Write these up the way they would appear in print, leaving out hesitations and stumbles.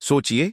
सोचिए,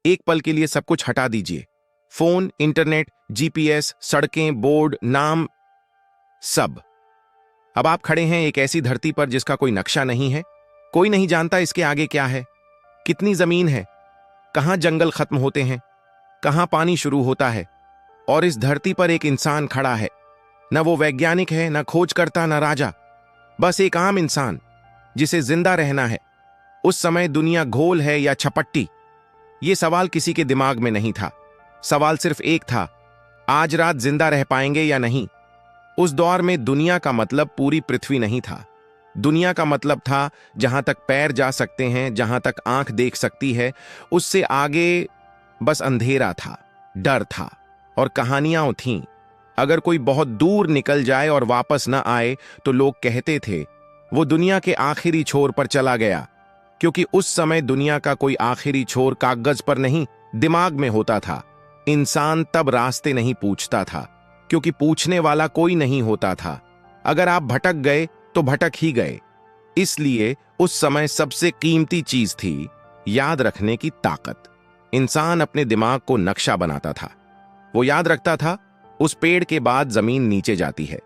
एक पल के लिए सब कुछ हटा दीजिए। फोन, इंटरनेट, जीपीएस, सड़कें, बोर्ड, नाम, सब। अब आप खड़े हैं एक ऐसी धरती पर जिसका कोई नक्शा नहीं है। कोई नहीं जानता इसके आगे क्या है, कितनी जमीन है, कहां जंगल खत्म होते हैं, कहां पानी शुरू होता है। और इस धरती पर एक इंसान खड़ा है। न वो वैज्ञानिक है, न खोजकर्ता, न राजा, बस एक आम इंसान जिसे जिंदा रहना है। उस समय दुनिया गोल है या छपट्टी, ये सवाल किसी के दिमाग में नहीं था। सवाल सिर्फ एक था, आज रात जिंदा रह पाएंगे या नहीं। उस दौर में दुनिया का मतलब पूरी पृथ्वी नहीं था। दुनिया का मतलब था जहां तक पैर जा सकते हैं, जहां तक आंख देख सकती है, उससे आगे बस अंधेरा था, डर था और कहानियां थीं। अगर कोई बहुत दूर निकल जाए और वापस न आए तो लोग कहते थे वो दुनिया के आखिरी छोर पर चला गया, क्योंकि उस समय दुनिया का कोई आखिरी छोर कागज पर नहीं, दिमाग में होता था। इंसान तब रास्ते नहीं पूछता था, क्योंकि पूछने वाला कोई नहीं होता था। अगर आप भटक गए तो भटक ही गए। इसलिए उस समय सबसे कीमती चीज थी याद रखने की ताकत। इंसान अपने दिमाग को नक्शा बनाता था। वो याद रखता था, उस पेड़ के बाद जमीन नीचे जाती है,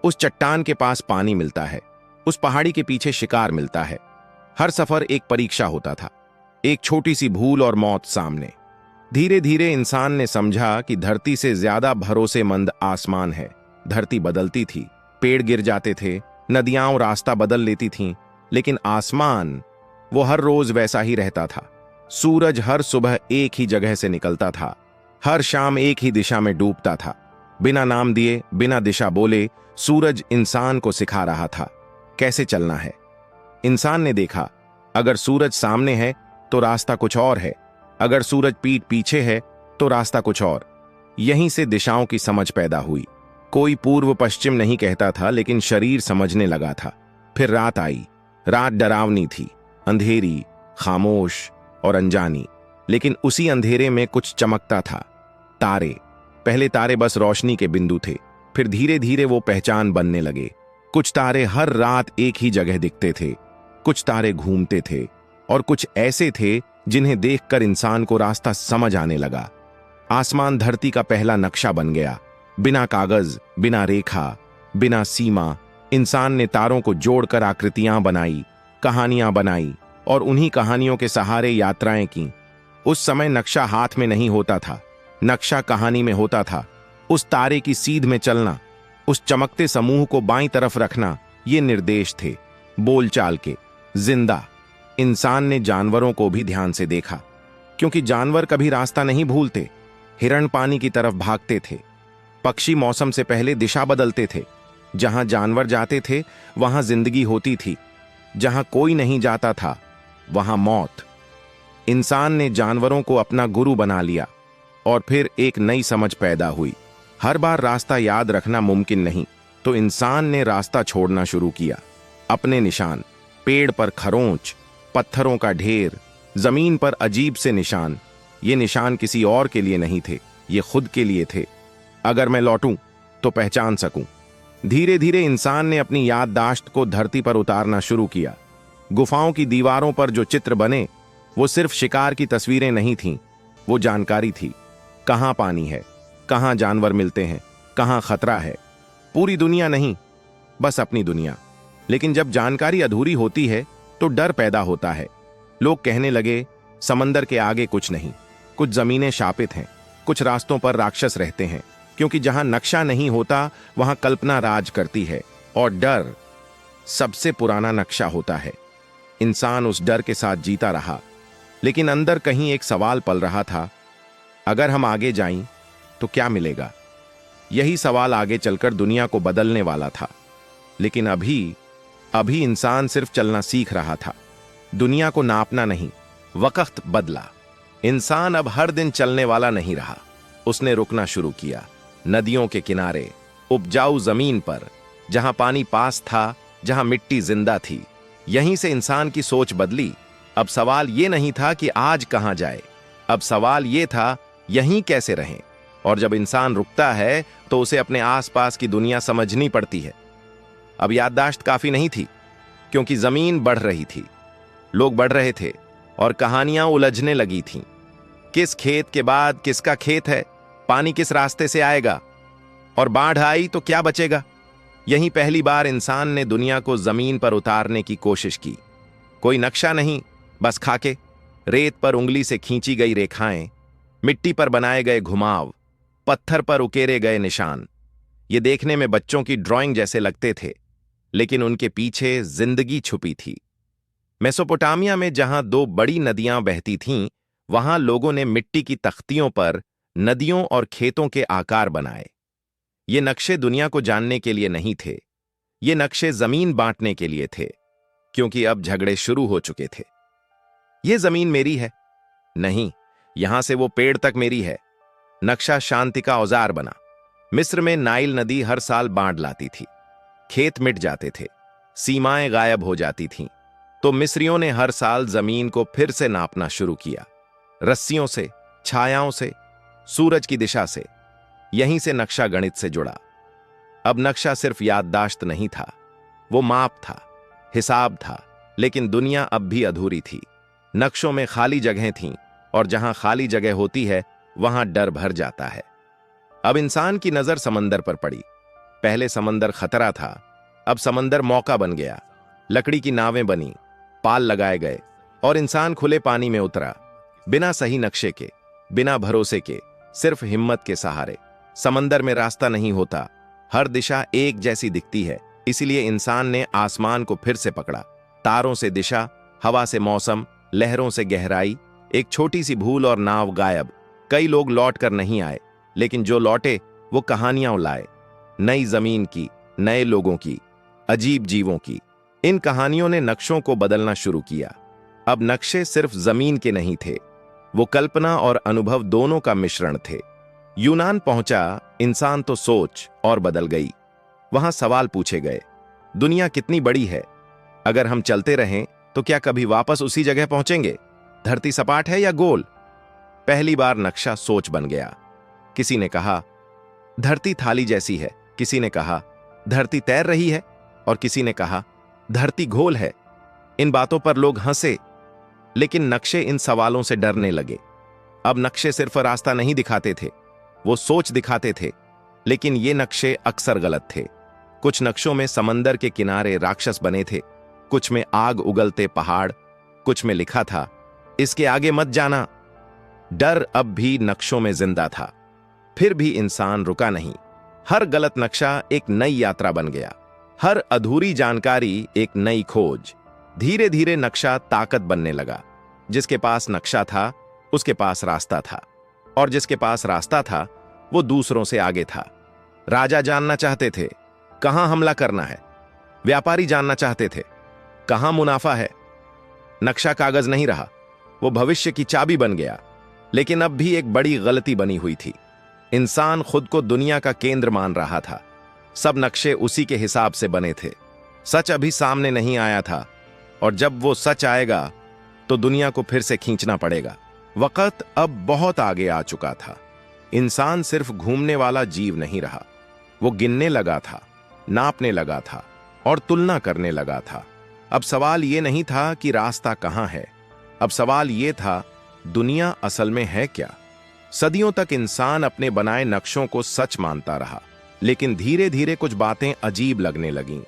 उस चट्टान के पास पानी मिलता है, उस पहाड़ी के पीछे शिकार मिलता है। हर सफर एक परीक्षा होता था, एक छोटी सी भूल और मौत सामने। धीरे धीरे इंसान ने समझा कि धरती से ज्यादा भरोसेमंद आसमान है। धरती बदलती थी, पेड़ गिर जाते थे, नदियां रास्ता बदल लेती थीं, लेकिन आसमान वो हर रोज वैसा ही रहता था। सूरज हर सुबह एक ही जगह से निकलता था, हर शाम एक ही दिशा में डूबता था। बिना नाम दिए, बिना दिशा बोले, सूरज इंसान को सिखा रहा था कैसे चलना है। इंसान ने देखा, अगर सूरज सामने है तो रास्ता कुछ और है, अगर सूरज पीठ पीछे है तो रास्ता कुछ और। यहीं से दिशाओं की समझ पैदा हुई। कोई पूर्व पश्चिम नहीं कहता था, लेकिन शरीर समझने लगा था। फिर रात आई। रात डरावनी थी, अंधेरी, खामोश और अनजानी। लेकिन उसी अंधेरे में कुछ चमकता था, तारे। पहले तारे बस रोशनी के बिंदु थे, फिर धीरे धीरे वो पहचान बनने लगे। कुछ तारे हर रात एक ही जगह दिखते थे, कुछ तारे घूमते थे, और कुछ ऐसे थे जिन्हें देखकर इंसान को रास्ता समझ आने लगा। आसमान धरती का पहला नक्शा बन गया। बिना कागज, बिना रेखा, बिना सीमा, इंसान ने तारों को जोड़कर आकृतियां बनाई, कहानियां बनाई, और उन्हीं कहानियों के सहारे यात्राएं की। उस समय नक्शा हाथ में नहीं होता था, नक्शा कहानी में होता था। उस तारे की सीध में चलना, उस चमकते समूह को बाईं तरफ रखना, ये निर्देश थे, बोलचाल के, जिंदा। इंसान ने जानवरों को भी ध्यान से देखा, क्योंकि जानवर कभी रास्ता नहीं भूलते। हिरण पानी की तरफ भागते थे, पक्षी मौसम से पहले दिशा बदलते थे। जहां जानवर जाते थे वहां जिंदगी होती थी, जहां कोई नहीं जाता था वहां मौत। इंसान ने जानवरों को अपना गुरु बना लिया, और फिर एक नई समझ पैदा हुई। हर बार रास्ता याद रखना मुमकिन नहीं, तो इंसान ने रास्ता छोड़ना शुरू किया। अपने निशान, पेड़ पर खरोंच, पत्थरों का ढेर, जमीन पर अजीब से निशान। ये निशान किसी और के लिए नहीं थे, ये खुद के लिए थे। अगर मैं लौटूं तो पहचान सकूं। धीरे धीरे इंसान ने अपनी याददाश्त को धरती पर उतारना शुरू किया। गुफाओं की दीवारों पर जो चित्र बने वो सिर्फ शिकार की तस्वीरें नहीं थीं, वो जानकारी थी। कहां पानी है, कहां जानवर मिलते हैं, कहां खतरा है। पूरी दुनिया नहीं, बस अपनी दुनिया। लेकिन जब जानकारी अधूरी होती है तो डर पैदा होता है। लोग कहने लगे, समंदर के आगे कुछ नहीं, कुछ जमीनें शापित हैं, कुछ रास्तों पर राक्षस रहते हैं। क्योंकि जहां नक्शा नहीं होता वहां कल्पना राज करती है, और डर सबसे पुराना नक्शा होता है। इंसान उस डर के साथ जीता रहा, लेकिन अंदर कहीं एक सवाल पल रहा था, अगर हम आगे जाएं तो क्या मिलेगा। यही सवाल आगे चलकर दुनिया को बदलने वाला था। लेकिन अभी इंसान सिर्फ चलना सीख रहा था, दुनिया को नापना नहीं। वक्त बदला। इंसान अब हर दिन चलने वाला नहीं रहा, उसने रुकना शुरू किया। नदियों के किनारे, उपजाऊ जमीन पर, जहां पानी पास था, जहां मिट्टी जिंदा थी। यहीं से इंसान की सोच बदली। अब सवाल यह नहीं था कि आज कहां जाए, अब सवाल यह था यहीं कैसे रहें। और जब इंसान रुकता है तो उसे अपने आसपास की दुनिया समझनी पड़ती है। अब याददाश्त काफी नहीं थी, क्योंकि जमीन बढ़ रही थी, लोग बढ़ रहे थे, और कहानियां उलझने लगी थीं। किस खेत के बाद किसका खेत है, पानी किस रास्ते से आएगा, और बाढ़ आई तो क्या बचेगा। यही पहली बार इंसान ने दुनिया को जमीन पर उतारने की कोशिश की। कोई नक्शा नहीं, बस खाके, रेत पर उंगली से खींची गई रेखाएं, मिट्टी पर बनाए गए घुमाव, पत्थर पर उकेरे गए निशान। ये देखने में बच्चों की ड्राइंग जैसे लगते थे, लेकिन उनके पीछे जिंदगी छुपी थी। मेसोपोटामिया में जहां दो बड़ी नदियां बहती थीं, वहां लोगों ने मिट्टी की तख्तियों पर नदियों और खेतों के आकार बनाए। ये नक्शे दुनिया को जानने के लिए नहीं थे, ये नक्शे जमीन बांटने के लिए थे, क्योंकि अब झगड़े शुरू हो चुके थे। ये जमीन मेरी है, नहीं, यहां से वो पेड़ तक मेरी है। नक्शा शांति का औजार बना। मिस्र में नाइल नदी हर साल बाढ़ लाती थी, खेत मिट जाते थे, सीमाएं गायब हो जाती थीं। तो मिस्रियों ने हर साल जमीन को फिर से नापना शुरू किया, रस्सियों से, छायाओं से, सूरज की दिशा से। यहीं से नक्शा गणित से जुड़ा। अब नक्शा सिर्फ याददाश्त नहीं था, वो माप था, हिसाब था, लेकिन दुनिया अब भी अधूरी थी। नक्शों में खाली जगहें थीं, और जहां खाली जगह होती है वहां डर भर जाता है। अब इंसान की नजर समंदर पर पड़ी। पहले समंदर खतरा था, अब समंदर मौका बन गया। लकड़ी की नावें बनी, पाल लगाए गए, और इंसान खुले पानी में उतरा, बिना सही नक्शे के, बिना भरोसे के, सिर्फ हिम्मत के सहारे। समंदर में रास्ता नहीं होता, हर दिशा एक जैसी दिखती है, इसीलिए इंसान ने आसमान को फिर से पकड़ा। तारों से दिशा, हवा से मौसम, लहरों से गहराई। एक छोटी सी भूल और नाव गायब। कई लोग लौट कर नहीं आए, लेकिन जो लौटे वो कहानियां लाए, नई जमीन की, नए लोगों की, अजीब जीवों की। इन कहानियों ने नक्शों को बदलना शुरू किया। अब नक्शे सिर्फ जमीन के नहीं थे, वो कल्पना और अनुभव दोनों का मिश्रण थे। यूनान पहुंचा, इंसान तो सोच और बदल गई। वहां सवाल पूछे गए, दुनिया कितनी बड़ी है, अगर हम चलते रहें तो क्या कभी वापस उसी जगह पहुंचेंगे। धरती सपाट है या गोल। पहली बार नक्शा सोच बन गया। किसी ने कहा धरती थाली जैसी है, किसी ने कहा धरती तैर रही है, और किसी ने कहा धरती गोल है। इन बातों पर लोग हंसे, लेकिन नक्शे इन सवालों से डरने लगे। अब नक्शे सिर्फ रास्ता नहीं दिखाते थे, वो सोच दिखाते थे। लेकिन ये नक्शे अक्सर गलत थे। कुछ नक्शों में समंदर के किनारे राक्षस बने थे, कुछ में आग उगलते पहाड़, कुछ में लिखा था इसके आगे मत जाना। डर अब भी नक्शों में जिंदा था। फिर भी इंसान रुका नहीं। हर गलत नक्शा एक नई यात्रा बन गया, हर अधूरी जानकारी एक नई खोज। धीरे धीरे नक्शा ताकत बनने लगा। जिसके पास नक्शा था उसके पास रास्ता था, और जिसके पास रास्ता था वो दूसरों से आगे था। राजा जानना चाहते थे कहां हमला करना है, व्यापारी जानना चाहते थे कहां मुनाफा है। नक्शा कागज नहीं रहा, वो भविष्य की चाबी बन गया। लेकिन अब भी एक बड़ी गलती बनी हुई थी। इंसान खुद को दुनिया का केंद्र मान रहा था। सब नक्शे उसी के हिसाब से बने थे। सच अभी सामने नहीं आया था, और जब वो सच आएगा तो दुनिया को फिर से खींचना पड़ेगा। वक्त अब बहुत आगे आ चुका था। इंसान सिर्फ घूमने वाला जीव नहीं रहा, वो गिनने लगा था, नापने लगा था, और तुलना करने लगा था। अब सवाल ये नहीं था कि रास्ता कहां है, अब सवाल ये था दुनिया असल में है क्या। सदियों तक इंसान अपने बनाए नक्शों को सच मानता रहा, लेकिन धीरे धीरे कुछ बातें अजीब लगने लगीं।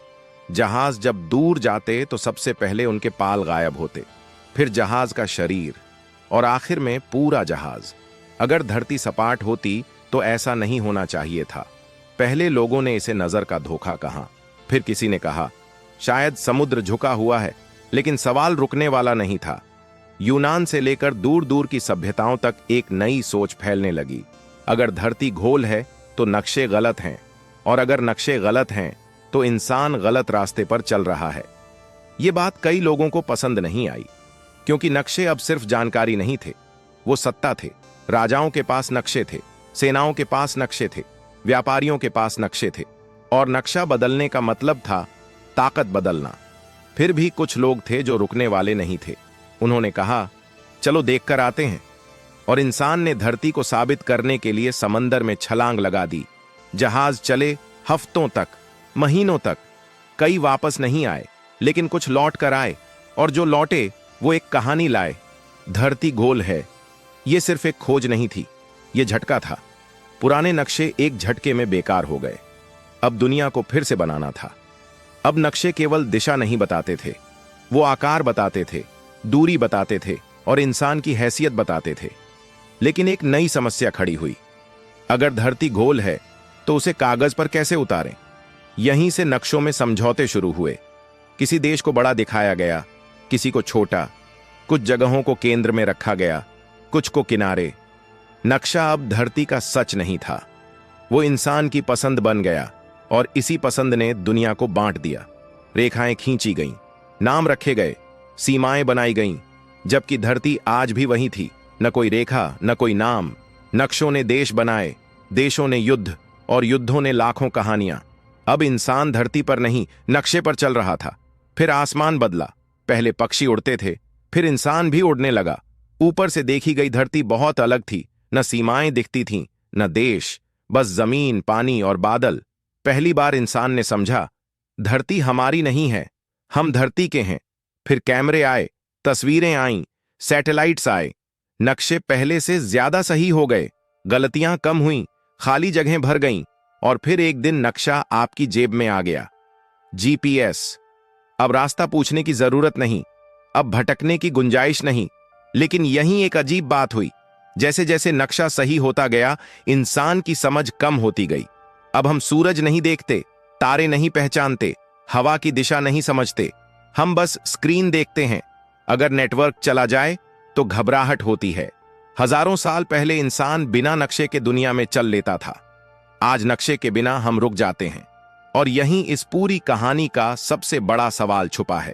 जहाज जब दूर जाते तो सबसे पहले उनके पाल गायब होते, फिर जहाज का शरीर, और आखिर में पूरा जहाज। अगर धरती सपाट होती तो ऐसा नहीं होना चाहिए था। पहले लोगों ने इसे नजर का धोखा कहा, फिर किसी ने कहा शायद समुद्र झुका हुआ है, लेकिन सवाल रुकने वाला नहीं था। यूनान से लेकर दूर दूर की सभ्यताओं तक एक नई सोच फैलने लगी। अगर धरती गोल है तो नक्शे गलत हैं, और अगर नक्शे गलत हैं तो इंसान गलत रास्ते पर चल रहा है। ये बात कई लोगों को पसंद नहीं आई, क्योंकि नक्शे अब सिर्फ जानकारी नहीं थे, वो सत्ता थे। राजाओं के पास नक्शे थे, सेनाओं के पास नक्शे थे, व्यापारियों के पास नक्शे थे, और नक्शा बदलने का मतलब था ताकत बदलना। फिर भी कुछ लोग थे जो रुकने वाले नहीं थे। उन्होंने कहा चलो देखकर आते हैं, और इंसान ने धरती को साबित करने के लिए समंदर में छलांग लगा दी। जहाज चले हफ्तों तक, महीनों तक। कई वापस नहीं आए, लेकिन कुछ लौट कर आए, और जो लौटे वो एक कहानी लाए, धरती गोल है, ये सिर्फ एक खोज नहीं थी, ये झटका था। पुराने नक्शे एक झटके में बेकार हो गए। अब दुनिया को फिर से बनाना था। अब नक्शे केवल दिशा नहीं बताते थे, वो आकार बताते थे, दूरी बताते थे और इंसान की हैसियत बताते थे। लेकिन एक नई समस्या खड़ी हुई। अगर धरती गोल है तो उसे कागज पर कैसे उतारें? यहीं से नक्शों में समझौते शुरू हुए। किसी देश को बड़ा दिखाया गया, किसी को छोटा, कुछ जगहों को केंद्र में रखा गया, कुछ को किनारे। नक्शा अब धरती का सच नहीं था, वो इंसान की पसंद बन गया और इसी पसंद ने दुनिया को बांट दिया। रेखाएं खींची गईं, नाम रखे गए, सीमाएं बनाई गईं, जबकि धरती आज भी वही थी, न कोई रेखा, न कोई नाम। नक्शों ने देश बनाए, देशों ने युद्ध और युद्धों ने लाखों कहानियां। अब इंसान धरती पर नहीं, नक्शे पर चल रहा था। फिर आसमान बदला, पहले पक्षी उड़ते थे, फिर इंसान भी उड़ने लगा। ऊपर से देखी गई धरती बहुत अलग थी, न सीमाएं दिखती थीं, न देश, बस जमीन, पानी और बादल। पहली बार इंसान ने समझा, धरती हमारी नहीं है, हम धरती के हैं। फिर कैमरे आए, तस्वीरें आईं, सैटेलाइट्स आए। नक्शे पहले से ज्यादा सही हो गए, गलतियां कम हुईं, खाली जगहें भर गईं। और फिर एक दिन नक्शा आपकी जेब में आ गया। जीपीएस। अब रास्ता पूछने की जरूरत नहीं, अब भटकने की गुंजाइश नहीं। लेकिन यहीं एक अजीब बात हुई। जैसे जैसे नक्शा सही होता गया, इंसान की समझ कम होती गई। अब हम सूरज नहीं देखते, तारे नहीं पहचानते, हवा की दिशा नहीं समझते, हम बस स्क्रीन देखते हैं। अगर नेटवर्क चला जाए तो घबराहट होती है। हजारों साल पहले इंसान बिना नक्शे के दुनिया में चल लेता था, आज नक्शे के बिना हम रुक जाते हैं। और यहीं इस पूरी कहानी का सबसे बड़ा सवाल छुपा है।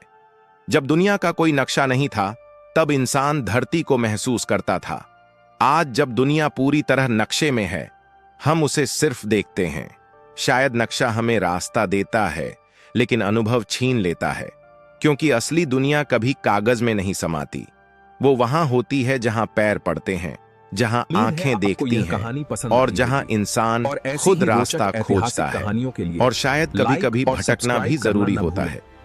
जब दुनिया का कोई नक्शा नहीं था, तब इंसान धरती को महसूस करता था। आज जब दुनिया पूरी तरह नक्शे में है, हम उसे सिर्फ देखते हैं। शायद नक्शा हमें रास्ता देता है, लेकिन अनुभव छीन लेता है। क्योंकि असली दुनिया कभी कागज में नहीं समाती, वो वहां होती है जहां पैर पड़ते हैं, जहां आंखें देखती हैं और जहां इंसान खुद रास्ता खोजता है। और शायद कभी कभी भटकना भी जरूरी होता है।